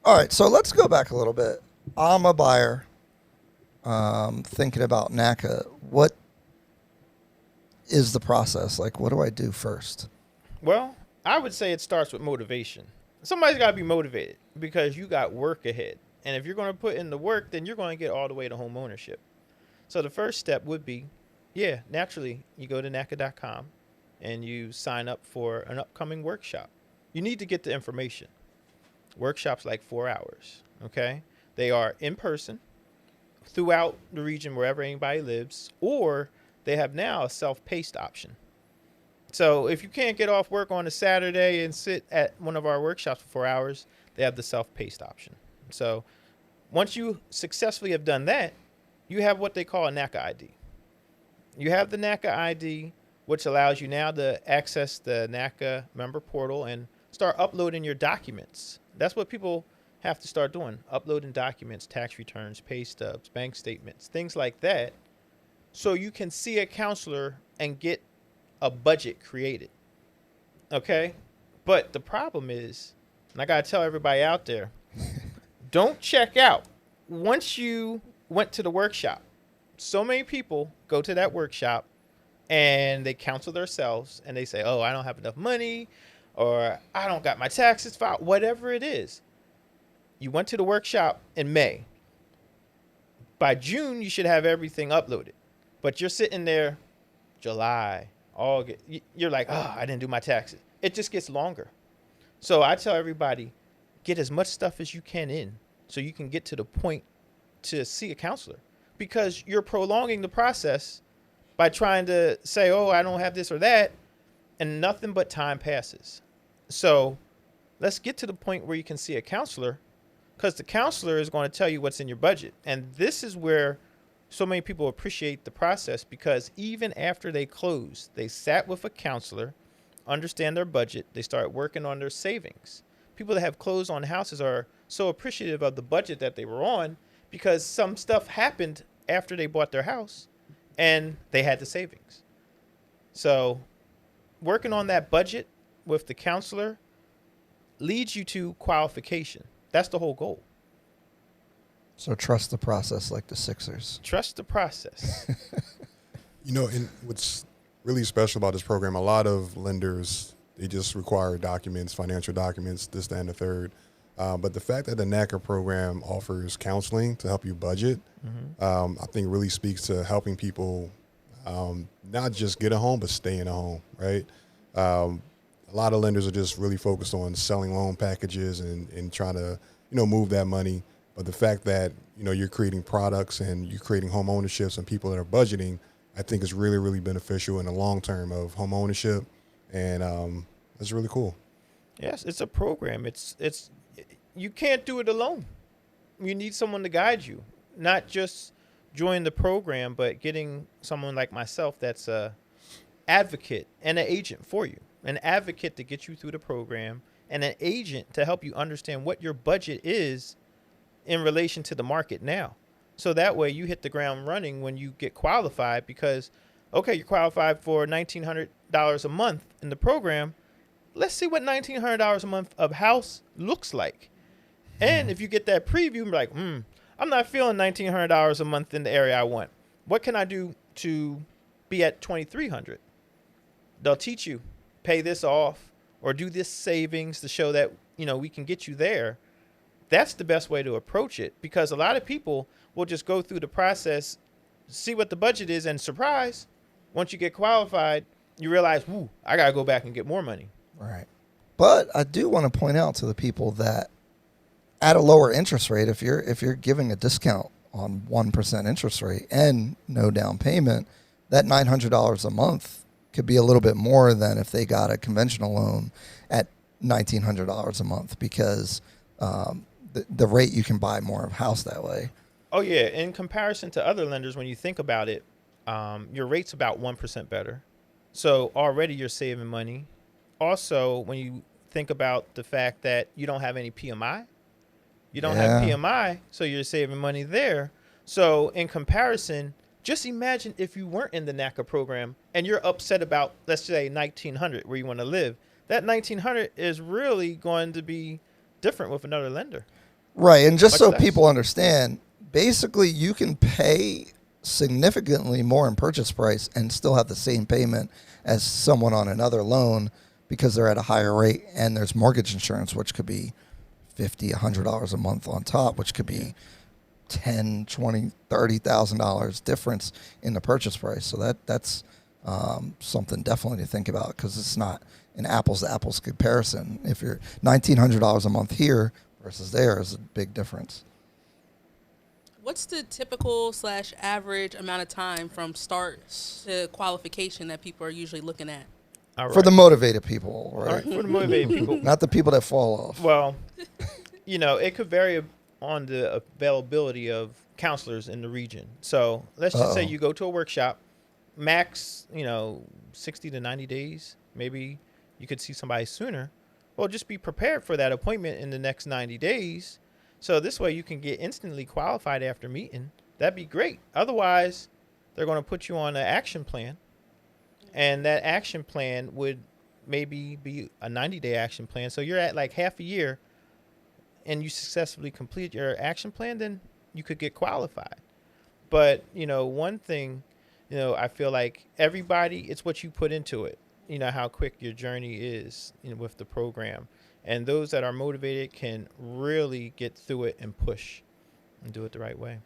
All right, so let's go back a little bit. I'm a buyer, thinking about NACA. What is the process? Like, what do I do first? Well, I would say it starts with motivation. Somebody's got to be motivated because you got work ahead. And if you're going to put in the work, then you're going to get all the way to home ownership. So the first step would be, yeah, naturally, you go to NACA.com and you sign up for an upcoming workshop. You need to get the information. Workshops like 4 hours, okay? They are in person throughout the region wherever anybody lives, or they have now a self-paced option. So if you can't get off work on a Saturday and sit at one of our workshops for 4 hours, they have the self-paced option. So once you successfully have done that, you have what they call a NACA ID. You have the NACA ID, which allows you now to access the NACA member portal and start uploading your documents. That's what people have to start doing, uploading documents, tax returns, pay stubs, bank statements, things like that, so you can see a counselor and get a budget created. Okay? But the problem is, and I got to tell everybody out there, don't check out. Once you went to the workshop, so many people go to that workshop and they counsel themselves and they say, oh, I don't have enough money, or I don't got my taxes filed, whatever it is. You went to the workshop in May. By June, you should have everything uploaded. But you're sitting there, July, August. You're like, oh, I didn't do my taxes. It just gets longer. So I tell everybody, get as much stuff as you can in so you can get to the point to see a counselor. Because you're prolonging the process by trying to say, oh, I don't have this or that, and nothing but time passes. So let's get to the point where you can see a counselor, because the counselor is going to tell you what's in your budget. And this is where so many people appreciate the process, because even after they close, they sat with a counselor, understand their budget, they start working on their savings. People that have closed on houses are so appreciative of the budget that they were on, because some stuff happened after they bought their house and they had the savings. So working on that budget with the counselor leads you to qualification. That's the whole goal. So trust the process like the Sixers. Trust the process. And what's really special about this program, a lot of lenders, they just require documents, financial documents, this, that, and the third. But the fact that the NACA program offers counseling to help you budget, I think really speaks to helping people not just get a home, but stay in a home, right? A lot of lenders are just really focused on selling loan packages and trying to, move that money. But the fact that, you're creating products and you're creating home ownerships and people that are budgeting, I think is really, really beneficial in the long term of home ownership. And that's really cool. Yes, it's a program. It's you can't do it alone. You need someone to guide you, not just join the program, but getting someone like myself that's a advocate and an agent for you, an advocate to get you through the program, and an agent to help you understand what your budget is in relation to the market now. So that way you hit the ground running when you get qualified, because, okay, you're qualified for $1,900 a month in the program. Let's see what $1,900 a month of house looks like. And if you get that preview, be like, I'm not feeling $1,900 a month in the area I want. What can I do to be at $2,300? They'll teach you, pay this off or do this savings to show that, we can get you there. That's the best way to approach it, because a lot of people will just go through the process, see what the budget is, and surprise, once you get qualified, you realize, I got to go back and get more money. Right. But I do want to point out to the people that at a lower interest rate, if you're giving a discount on 1% interest rate and no down payment, that $900 a month could be a little bit more than if they got a conventional loan at $1,900 a month, because the rate you can buy more of a house that way. Oh, yeah. In comparison to other lenders, when you think about it, your rate's about 1% better. So already you're saving money. Also, when you think about the fact that you don't have any PMI, you don't have PMI, so you're saving money there. So in comparison, just imagine if you weren't in the NACA program and you're upset about, let's say, $1,900 where you want to live. That $1,900 is really going to be different with another lender. Right, and just Much so less. people understand, basically you can pay significantly more in purchase price and still have the same payment as someone on another loan because they're at a higher rate, and there's mortgage insurance, which could be $50, $100 a month on top, which could be $10, $20, $30,000 difference in the purchase price. So that's something definitely to think about, because it's not an apples to apples comparison. If you're $1,900 a month here versus there is a big difference. What's the typical / average amount of time from start to qualification that people are usually looking at? All For the motivated people, All right? right, for the motivated people. Not the people that fall off. Well, it could vary on the availability of counselors in the region. So let's just say you go to a workshop, max, 60 to 90 days. Maybe you could see somebody sooner. Well, just be prepared for that appointment in the next 90 days. So this way you can get instantly qualified after meeting. That'd be great. Otherwise, they're going to put you on an action plan. And that action plan would maybe be a 90-day action plan. So you're at like half a year and you successfully complete your action plan, then you could get qualified. But, one thing, I feel like everybody, it's what you put into it. How quick your journey is with the program. And those that are motivated can really get through it and push and do it the right way.